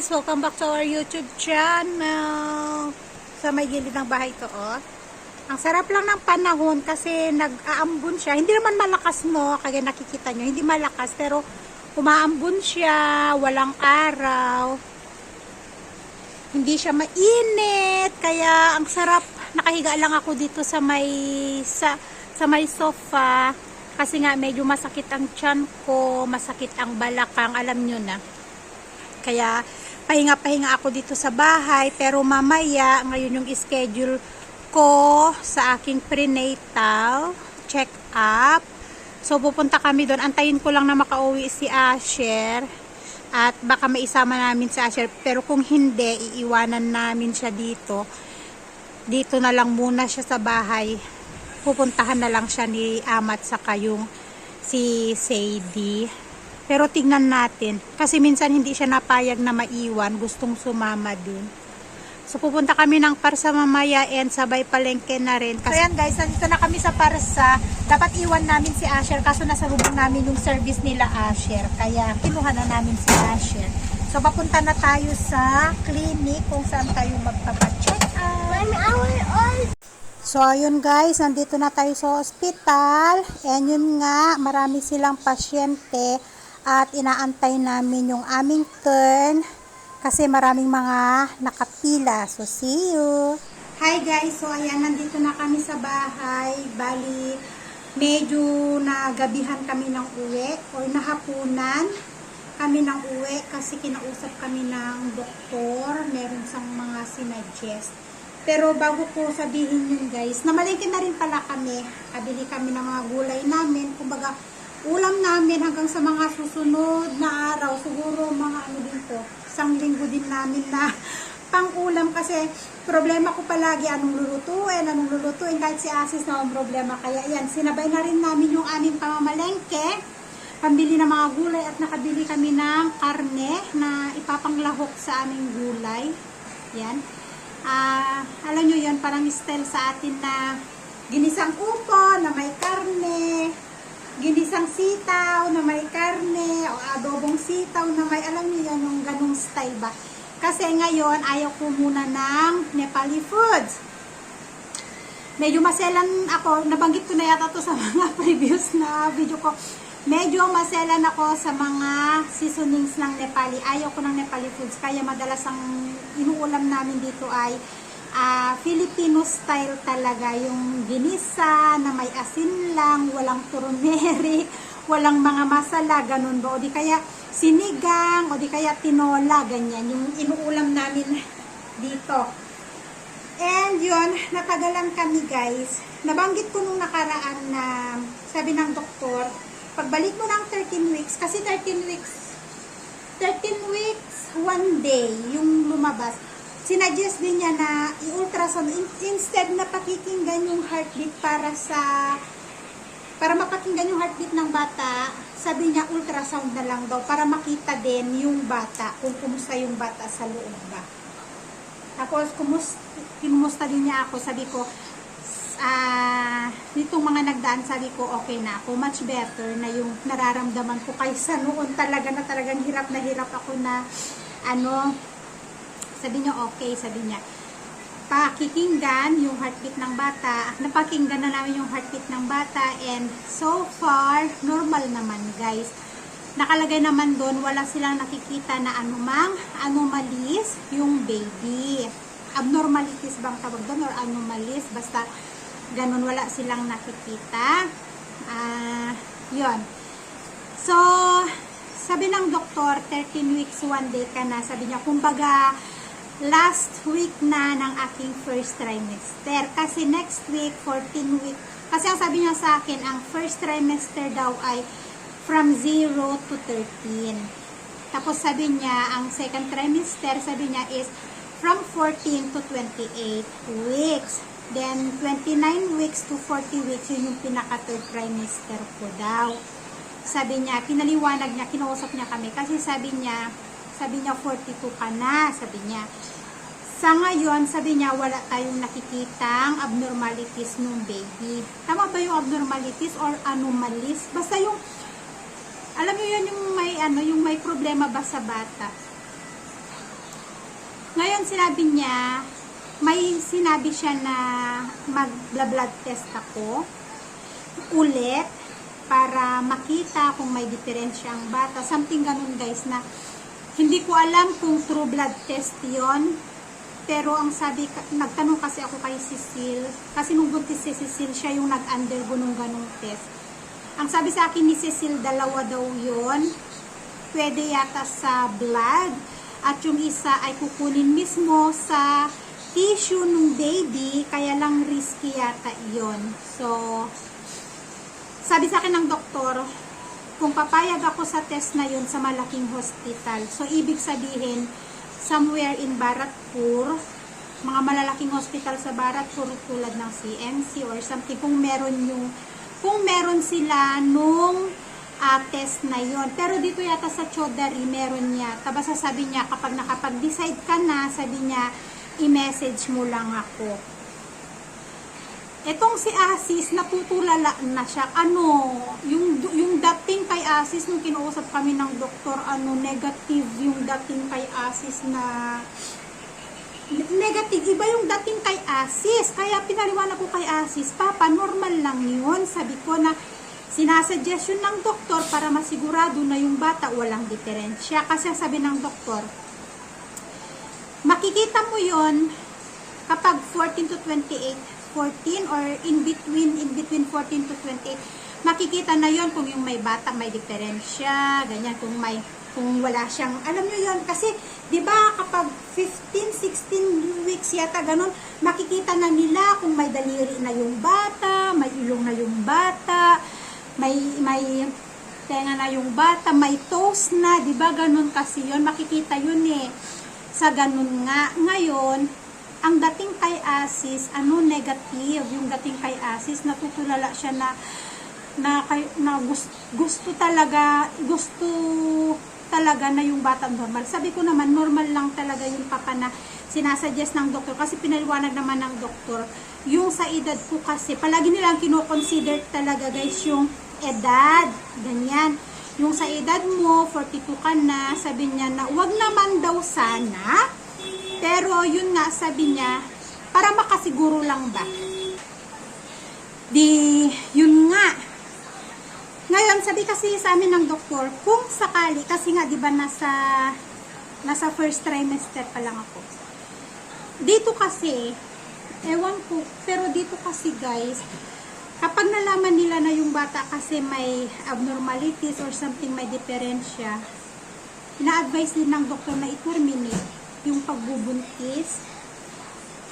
guys! Welcome back to our YouTube channel. Sa may gilid ng bahay to, oh. Ang sarap lang ng panahon kasi nag-aambon siya. Hindi naman malakas, no? Kaya nakikita nyo, hindi malakas. Pero umaambon siya, walang araw. Hindi siya mainit. Kaya ang sarap. Nakahiga lang ako dito sa may sofa. Kasi nga medyo masakit ang tiyan ko, masakit ang balakang, alam nyo na. Kaya pahinga-pahinga ako dito sa bahay, pero mamaya, ngayon yung schedule ko sa aking prenatal check-up. So pupunta kami doon, antayin ko lang na makauwi si Asher at baka maisama namin si Asher, pero kung hindi, iiwanan namin siya dito. Dito na lang muna siya sa bahay. Pupuntahan na lang siya ni Amat saka yung si Sadie. Pero tignan natin. Kasi minsan hindi siya napayag na maiwan. Gustong sumama din. So pupunta kami ng Parsa mamaya and sabay palengke na rin. So yan guys, nandito na kami sa Parsa. Dapat iwan namin si Asher. Kaso nasa lubong namin yung service nila Asher. Kaya kinuha na namin si Asher. So papunta na tayo sa clinic kung saan tayo magpapacheck up. So, ayun guys, nandito na tayo sa hospital. And yun nga, marami silang pasyente at inaantay namin yung aming turn kasi maraming mga nakapila. So, see you! Hi guys! So, ayan, nandito na kami sa bahay. Bali, medyo nagabihan kami ng uwi or nahapunan kami ng uwi kasi kinausap kami ng doktor. Meron sang mga sinuggest. Pero bago ko sabihin yun guys, namalengke na rin pala kami. Kabili kami ng mga gulay namin. Kumbaga, ulam namin hanggang sa mga susunod na araw. Siguro mga ano dito, isang linggo din namin na pang-ulam. Kasi problema ko palagi anong lulutuin. Kahit si Asis na ang problema. Kaya yan, sinabay na rin namin yung aming pamamalengke. Pambili ng mga gulay at nakabili kami ng karne na ipapanglahok sa aming gulay. Yan. Alam nyo yan, parang style sa atin na ginisang upo na may karne, ginisang sitaw na may karne, o adobong sitaw na may, alam nyo yan, yung ganong style ba. Kasi ngayon, ayaw ko muna ng Nepali foods. Medyo maselan ako, nabanggit ko na yata to sa mga previous na video ko. Medyo maselan ako sa mga seasonings ng Nepali. Ayaw ko ng Nepali foods. Kaya madalas ang inuulam namin dito ay Filipino style talaga. Yung ginisa na may asin lang, walang turmeric, walang mga masala, ganun ba. O di kaya sinigang, o di kaya tinola, ganyan. Yung inuulam namin dito. And yun, natagalan kami guys. Nabanggit ko nung nakaraan na sabi ng doktor, pagbalik mo ng 13 weeks, kasi 13 weeks, 1 day, yung lumabas, sinuggest din niya na i-ultrasound, instead na pakikinggan yung heartbeat para mapakinggan yung heartbeat ng bata, sabi niya ultrasound na lang daw, para makita din yung bata, kung kumusta yung bata sa loob ba. Tapos, kinumusta din niya ako, sabi ko, nitong mga nagdaan, sabi ko okay na ako, much better na yung nararamdaman ko kaysa noon talaga na talagang hirap na hirap ako na sabi niya okay, sabi niya pakikinggan yung heartbeat ng bata. Napakinggan na namin yung heartbeat ng bata and so far normal naman guys. Nakalagay naman doon, wala silang nakikita na anumang anomalies yung baby. Abnormalities bang tawag doon or anomalies, basta ganun, wala silang nakikita. Yun. So, sabi ng doktor, 13 weeks, 1 day ka na. Sabi niya, kumbaga, last week na ng aking first trimester. Kasi next week, 14 weeks. Kasi ang sabi niya sa akin, ang first trimester daw ay from 0 to 13. Tapos sabi niya, ang second trimester, sabi niya is from 14 to 28 weeks. Then, 29 weeks to 40 weeks, yun yung pinaka-third trimester ko daw. Sabi niya, pinaliwanag niya, kinausap niya kami. Kasi sabi niya 42 ka na, sabi niya. Sa ngayon, sabi niya, wala tayong nakikitang abnormalities nung baby. Tama ba yung abnormalities or anomalies? Basta yung, alam niyo yun, yung may problema ba sa bata? Ngayon, sinabi niya, may sinabi siya na mag-blood test ako ulit para makita kung may diferensya ang bata. Something ganun guys, na hindi ko alam kung true blood test yon. Pero ang sabi, nagtanong kasi ako kay Cecil, kasi nung buntis si Cecil, siya yung nag-undergo nung ganung test. Ang sabi sa akin ni Cecil, dalawa daw yon. Pwede yata sa blood, at yung isa ay kukunin mismo sa tissue ng baby, kaya lang risky yata yon. So, sabi sa akin ng doktor, kung papayag ako sa test na yun sa malaking hospital, so ibig sabihin, somewhere in Bharatpur, mga malalaking hospital sa Bharatpur tulad ng CMC or something, kung meron sila nung test na yon. Pero dito yata sa Chaudhary, meron yata. Basta sabi niya, kapag nakapag-decide ka na, sabi niya, i-message mo lang ako. Etong si Asis, natutulala na siya. Yung dating kay Asis, nung kinuusap kami ng doktor, negative yung dating kay Asis na negative. Iba yung dating kay Asis. Kaya pinaliwanag ko kay Asis, Papa, normal lang yun. Sabi ko na, sinasuggest yun ng doktor para masigurado na yung bata walang diferensya. Kasi sabi ng doktor, makikita mo yun kapag 14 to 28, 14 or in between 14 to 28, makikita na yon kung yung may bata may diferensya, ganyan, kung wala siyang, alam nyo yon, kasi di ba kapag 15, 16 weeks yata ganun, makikita na nila kung may daliri na yung bata, may ilong na yung bata, may tenga na yung bata, may toes na, di ba ganun kasi yon, makikita yun sa ganun nga. Ngayon, ang dating kay Asis, negative, yung dating kay Asis, natutulala siya na gusto talaga na yung bata normal. Sabi ko naman, normal lang talaga yung papa na sinasuggest ng doktor, kasi pinaliwanag naman ng doktor, yung sa edad ko kasi, palagi nilang kino-consider talaga guys yung edad, ganyan. Yung sa edad mo, 42 ka na, sabi niya na, wag naman daw sana, pero yun nga, sabi niya, para makasiguro lang ba. Yun nga. Ngayon, sabi kasi sa amin ng doktor, kung sakali, kasi nga, di ba, nasa first trimester pa lang ako. Dito kasi, ewan ko, pero dito kasi guys, kapag nalaman nila na yung bata kasi may abnormalities or something, may diferensya, ina-advise din ng doktor na i-terminate yung pagbubuntis.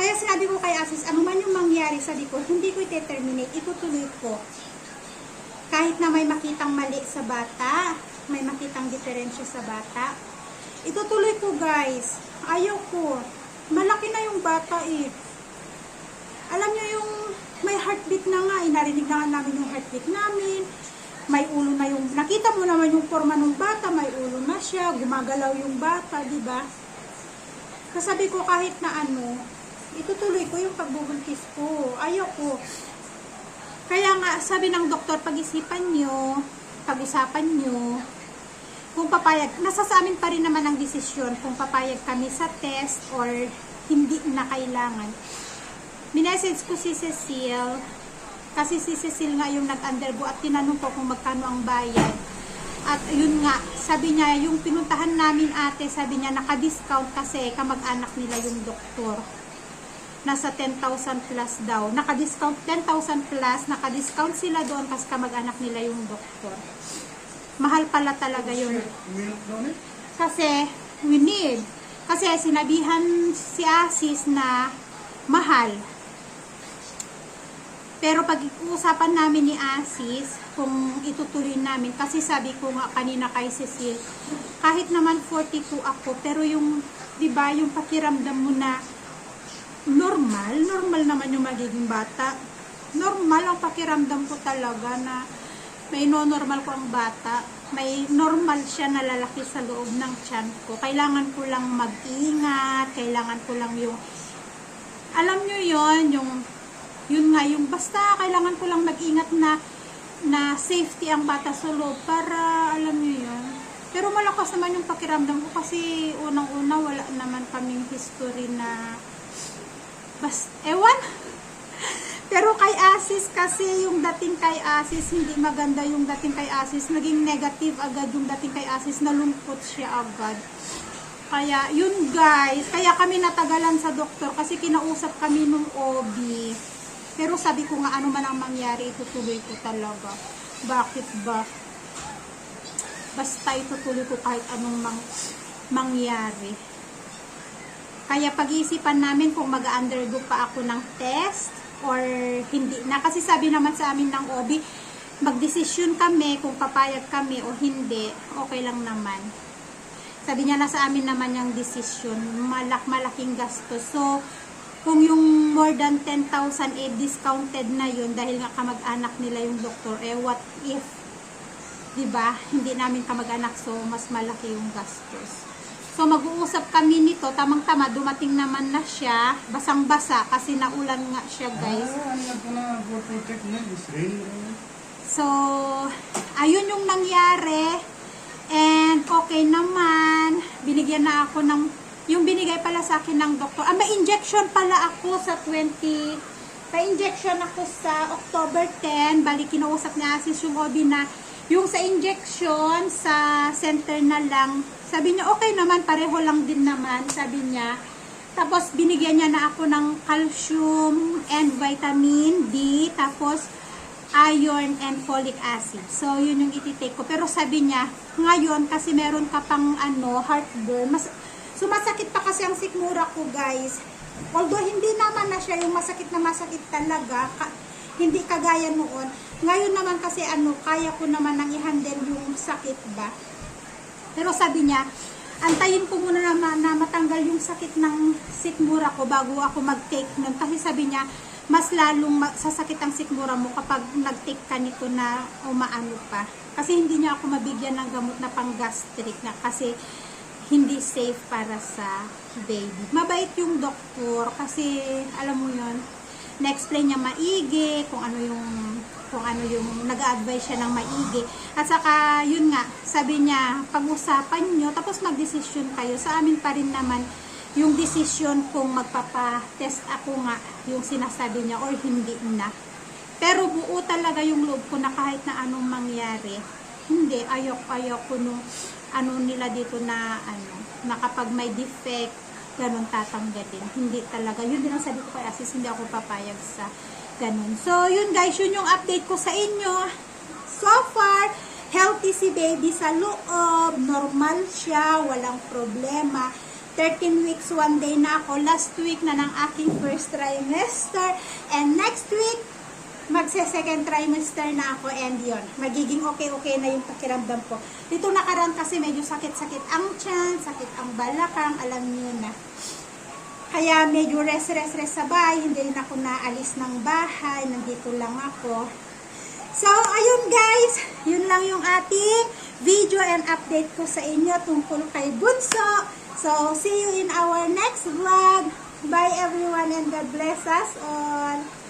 Kaya sinabi ko kay Asis, ano man yung mangyari, sabi ko, hindi ko i-terminate, itutuloy ko. Kahit na may makitang mali sa bata, may makitang diferensya sa bata, itutuloy ko guys. Ayaw ko. Malaki na yung bata Alam nyo yung may heartbeat na nga, narinig na nga namin yung heartbeat namin, may ulo na yung, nakita mo naman yung forma ng bata, may ulo na siya, gumagalaw yung bata, di ba? Kasabi ko kahit na itutuloy ko yung pagbubuntis ko. Ayaw ko. Kaya nga, sabi ng doktor, pag-isipan nyo, pag-usapan nyo, kung papayag, nasa sa amin pa rin naman ang desisyon kung papayag kami sa test or hindi na kailangan. Minessage ko si Cecil, kasi si Cecil nga yung nag-undergo at tinanong ko kung magkano ang bayad. At yun nga, sabi niya, yung pinuntahan namin ate, sabi niya, naka-discount kasi kamag-anak nila yung doktor. Nasa 10,000 plus daw. Naka-discount, 10,000 plus, naka-discount sila doon kasi kamag-anak nila yung doktor. Mahal pala talaga yun. Kasi, we need. Kasi sinabihan si Asis na mahal. Pero pag-uusapan namin ni Asis, kung itutuloy namin, kasi sabi ko nga kanina kay Cecil, kahit naman 42 ako, pero yung, di ba, yung pakiramdam mo na normal naman yung magiging bata. Normal ang pakiramdam ko talaga na may no-normal ko ang bata. May normal siya na lalaki sa loob ng tiyan ko. Kailangan ko lang mag-ingat, kailangan ko lang yung, alam nyo yun nga, yung basta kailangan ko lang mag-ingat na safety ang bata sa loob para, alam nyo yun, Pero malakas naman yung pakiramdam ko kasi unang-una wala naman kaming history na ewan. Pero kay Asis kasi yung dating kay Asis hindi maganda yung dating kay Asis, naging negative agad yung dating kay Asis, nalungkot siya agad. Kaya yun guys, kaya kami natagalan sa doktor kasi kinausap kami nung OB. Pero sabi ko nga ano man ang mangyari, itutuloy ko talaga. Bakit ba? Basta itutuloy ko kahit anong mangyari. Kaya pag-iisipan namin kung mag-undergo pa ako ng test or hindi na. Kasi sabi naman sa amin ng OB, magdesisyon kami kung papayag kami o hindi, okay lang naman. Sabi niya na sa amin naman yung desisyon, malaking gastos. So, kung yung more than 10,000 discounted na yun dahil nga kamag-anak nila yung doktor, what if, diba, hindi namin kamag-anak, so mas malaki yung gastos. So mag-uusap kami nito, tamang-tama, dumating naman na siya, basang-basa kasi naulan nga siya guys. So, ayun yung nangyari, and okay naman, binigyan na ako ng, yung binigay pala sa akin ng doktor, may injection pala ako sa pa-injection ako sa October 10, bali kinausap ni Asis yung OB na, yung sa injection, sa center na lang, sabi niya, okay naman, pareho lang din naman, sabi niya. Tapos, binigyan niya na ako ng calcium and vitamin D, tapos, iron and folic acid. So, yun yung ititake ko. Pero sabi niya, ngayon, kasi meron ka pang, heartburn, sumasakit pa kasi ang sikmura ko, guys. Although, hindi naman na siya yung masakit na masakit talaga, hindi kagaya noon. Ngayon naman kasi kaya ko naman nang i-handle yung sakit ba. Pero sabi niya, antayin ko muna naman na matanggal yung sakit ng sikmura ko bago ako mag-take nun. Kasi sabi niya, mas lalong sasakit ang sikmura mo kapag nag-take ka nito na umaano pa. Kasi hindi niya ako mabigyan ng gamot na pang-gastric na kasi hindi safe para sa baby. Mabait yung doktor kasi alam mo yun, na-explain niya maigi kung ano yung nag-a-advise siya ng maigi. At saka, yun nga, sabi niya, pag-usapan nyo, tapos mag-desisyon kayo. Sa amin pa rin naman, yung desisyon kung magpapa-test ako nga, yung sinasabi niya, or hindi na. Pero buo talaga yung loob ko na kahit na anong mangyari. Hindi, ayok ko nung nila dito na, na kapag may defect, ganun tatanggalin. Hindi talaga. Yun din ang sabi ko kay Asis, hindi ako papayag sa ganun. So, yun guys, yun yung update ko sa inyo. So far, healthy si baby sa loob. Normal siya, walang problema. 13 weeks, 1 day na ako. Last week na ng aking first trimester. And next week, magse-second trimester na ako. And yun, magiging okay na yung pakiramdam ko. Dito nakaraan kasi medyo sakit-sakit ang tiyan, sakit ang balakang, alam niyo na. Kaya medyo rest sa bahay, hindi rin ako naalis ng bahay, nandito lang ako. So, ayun guys, yun lang yung ating video and update ko sa inyo tungkol kay Bunso. So, see you in our next vlog. Bye everyone and God bless us all.